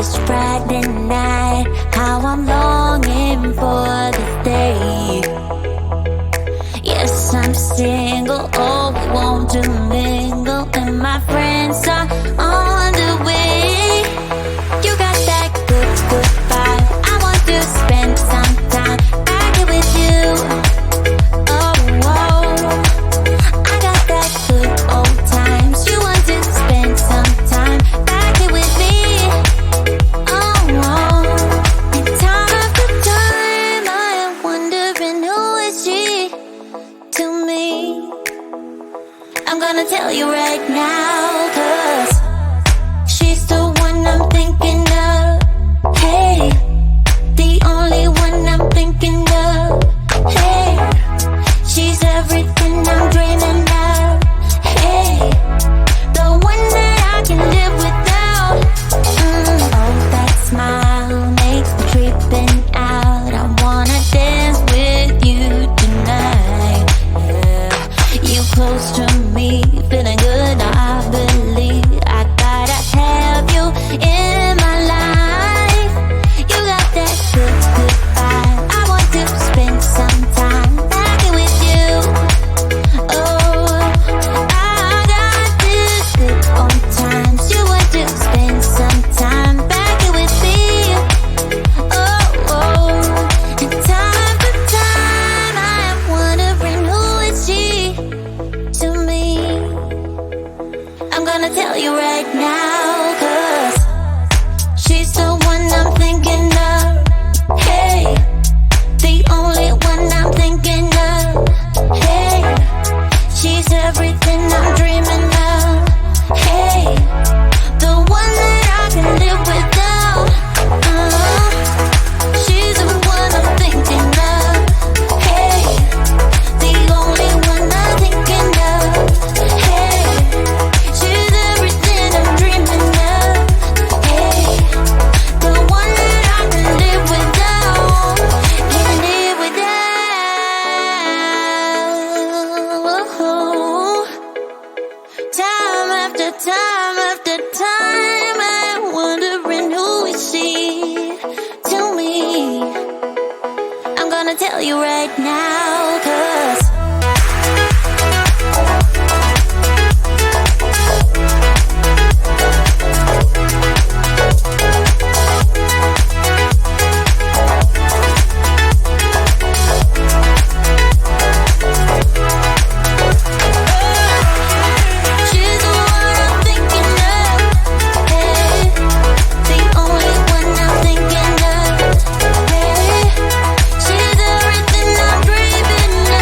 It's Friday night, how I'm longing for this day. Yes, I'm single, oh, we want to mingle, and my friends are on the way. You got that good, good vibe. I want to spend some time back here with you. Oh, I got that good old times. You want to spend some time back here with me. Oh, and time after time I am wondering who is she to me. I'm gonna tell you right now, 'cause she's the one I'm thinking of. Hey, the only one I'm thinking of. Hey, she's everything I'm dreaming of. Hey, the one that I can live without. Oh, that smile makes me tripping out. I wanna dance with you tonight. Yeah, you close to me, feeling good. I believe I gotta have you in my life. You got that good, good vibe. I want to spend some time back here with you. Oh, I got this good old times. You want to spend some time back here with me. Oh, and time after time I am wondering who is she to me. I'm gonna tell you right now, 'cause she's the one I'm thinking of. Hey, the only one I'm thinking of. Hey, she's everything I'm dreaming of. Hey, the one that I can live without. She's the one I'm thinking of. Hey, the only one I'm thinking of. Hey, she's everything I'm dreaming of. Hey, the one that I can live without. Can live without. Time after time after time I'm wondering who is she to me. I'm gonna tell you right now, 'cause she's the one I'm thinking of. Hey, the only one I'm thinking of. Hey, she's everything I'm dreaming of.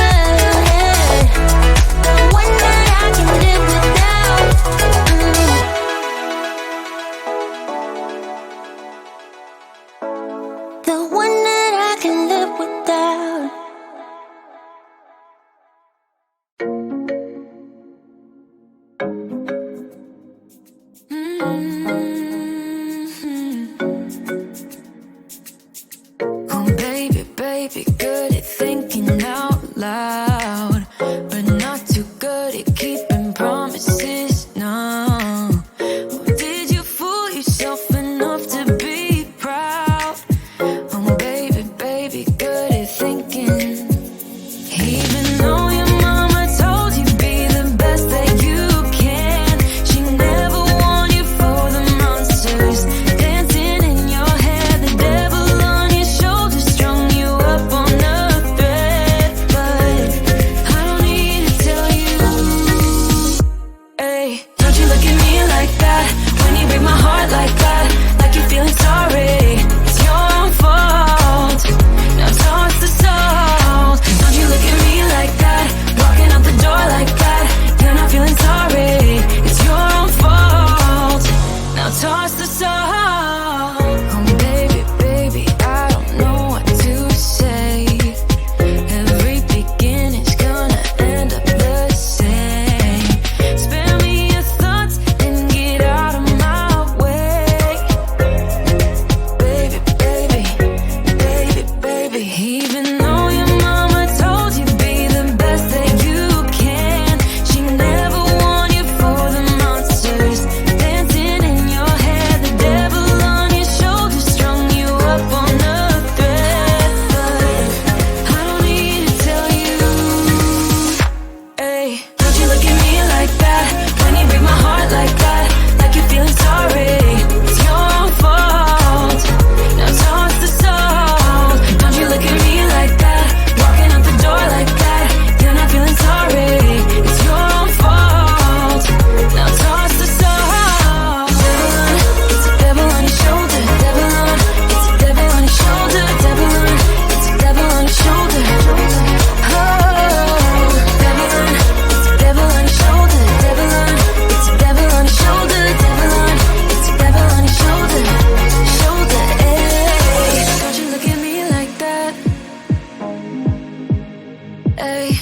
Ay,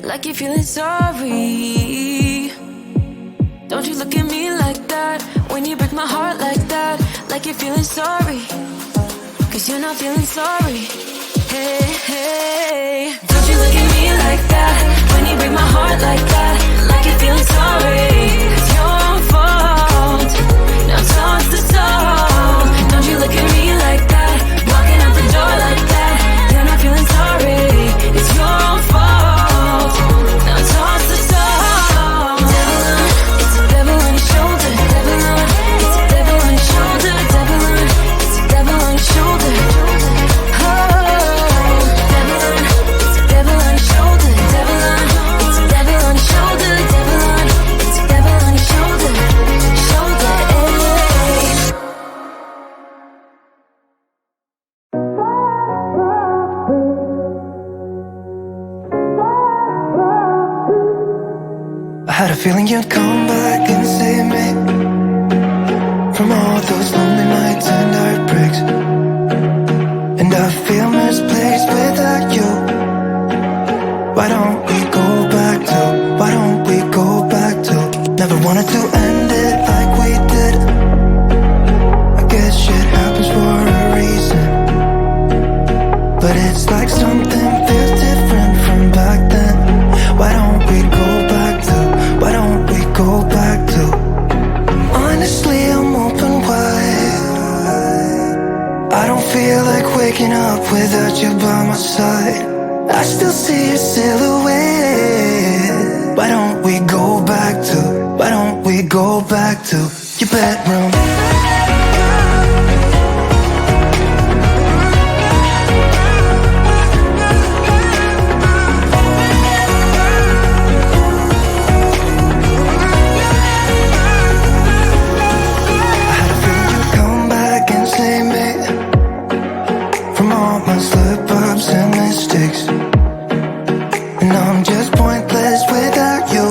like you're feeling sorry. Don't you look at me like that when you break my heart like that. Like you're feeling sorry, 'cause you're not feeling sorry. Hey, hey, don't you look at me like that when you break my heart like that. Like you're feeling sorry, 'cause your fault. Now toss the soul. Don't you look at me like that, walking out the door like that. You're not feeling sorry, it's your fault. Now toss the soul. Devil on, it's a devil on your shoulder. Devil on, it's a devil on your shoulder. Devil on, it's a devil on your shoulder. I had a feeling you'd come back and save me from all those lonely nights and heartbreaks. And I feel misplaced without you. Why don't we go back to, why don't we go back to? Never wanted to end it like we did. I guess shit happens for a reason, but it's like something feels different from back then. Why don't we go back to, why don't we go back to? Honestly, I'm open wide. I don't feel like waking up without you by my side. I still see your silhouette. Why don't we go back to, why don't we go back to your bedroom? And mistakes, and I'm just pointless without you.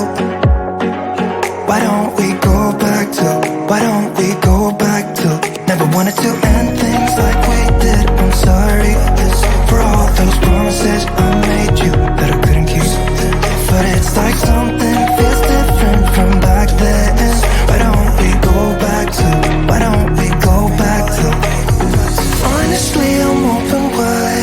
Why don't we go back to, why don't we go back to? Never wanted to end things like we did. I'm sorry for all those promises I made you that I couldn't keep, but it's like something feels different from back then. Why don't we go back to, why don't we go back to? Honestly, I'm open wide.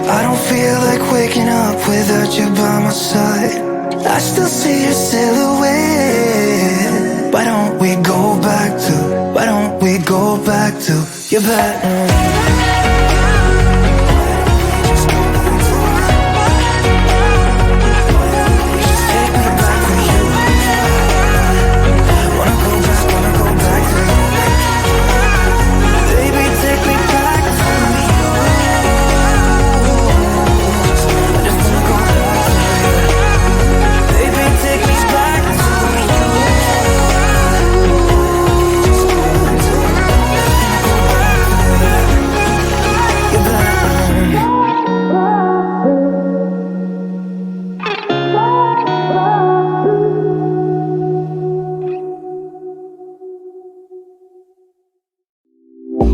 I don't feel like waking up without you by my side. I still see your silhouette. Why don't we go back to, why don't we go back to your bedroom?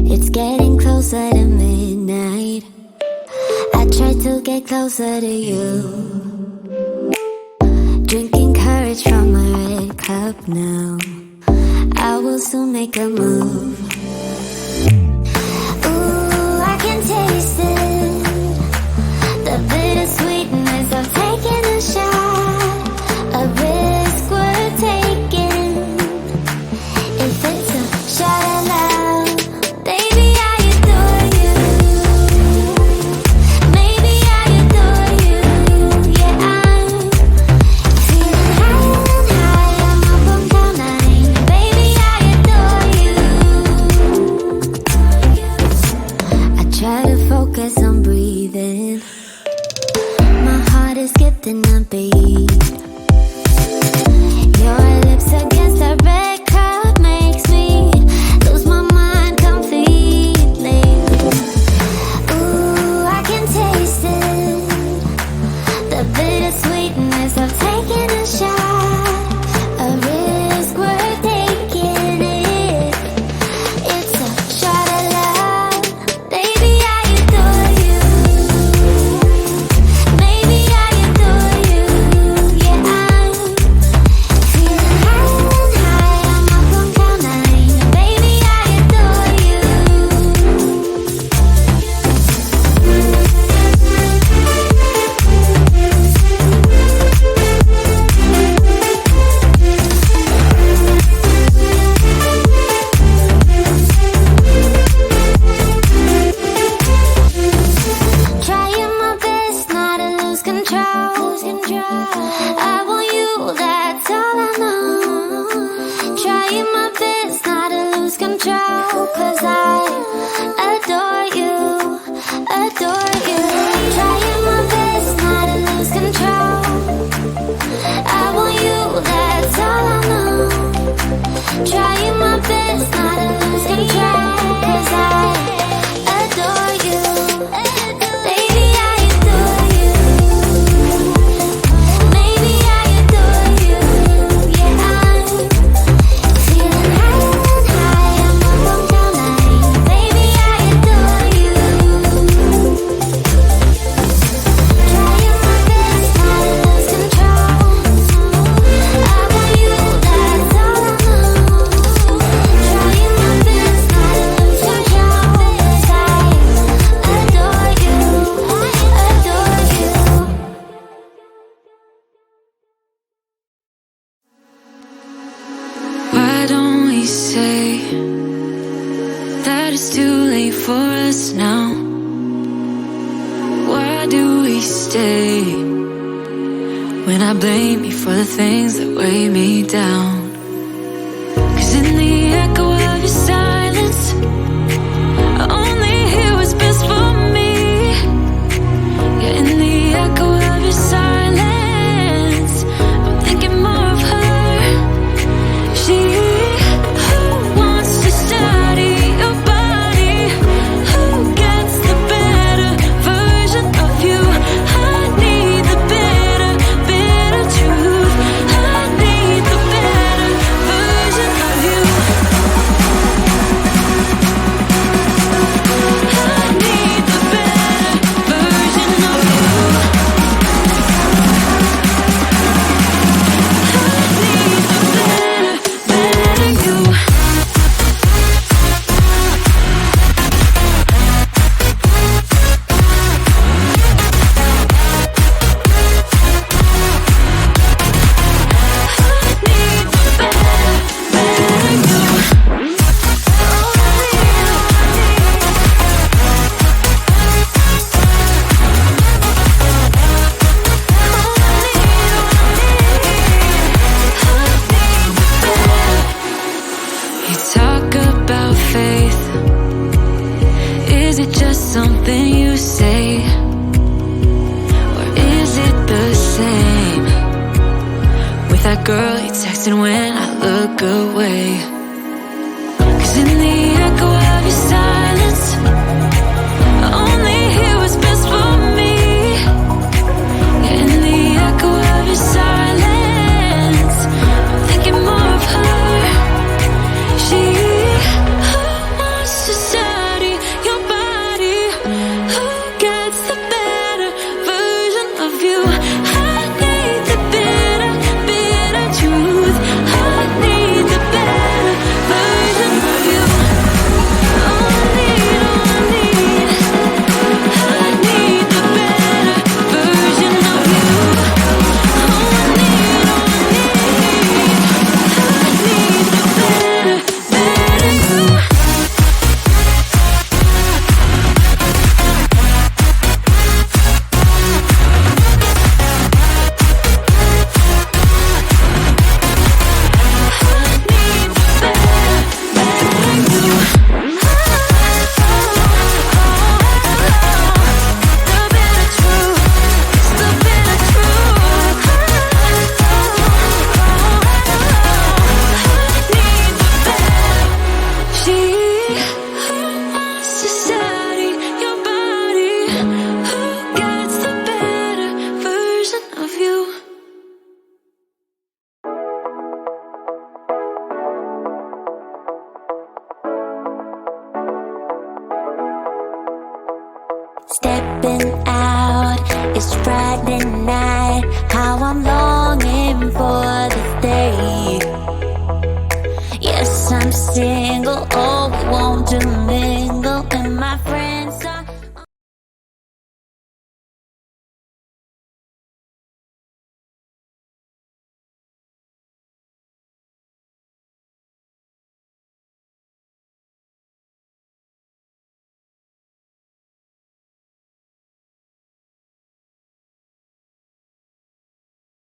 It's getting closer to midnight. I try to get closer to you. Drinking courage from my red cup now. I will soon make a move. Ooh, I can taste it, the bittersweetness of taking a shot, a risk worth taking. If it's a shot at love, baby, I adore you. Maybe I adore you. Yeah, I'm feeling higher and higher. I'm up on cloud nine. Baby, I adore you. I try to focus on breathing. My heart is skipping a beat. Your lips against a red cup makes me lose my mind completely. Ooh, I can taste it, the bittersweetness of taking a shot, a risk worth taking it. It's a shot at love, baby, I adore you. do we stay when I blame you for the things that weigh me down? 'Cause in the echo of your silence, I only hear what's best for me. Yeah, in the echo of your silence, I'm thinking more of her. She who wants to study your body, who gets the better version of you. I need the better, better truth. I need the better version of you. I need the better version of you. I need the better you. You talk about faith. Is it just something you say? Or is it the same with that girl you texting when I look away? 'Cause in the echo of your silence, I only hear what's best for me. Yeah, in the echo of your silence, I'm thinking more of her. She who wants to study your body, who gets the better version of you. I need the better, better truth. I need the better version of you. Oh, I need, oh, I need. I need the better version of you. Oh, I need, oh, I need. I need the better, better you. Stepping out, it's Friday night. How I'm longing for this day. Yes, I'm single, oh, we want to mingle, and my friends are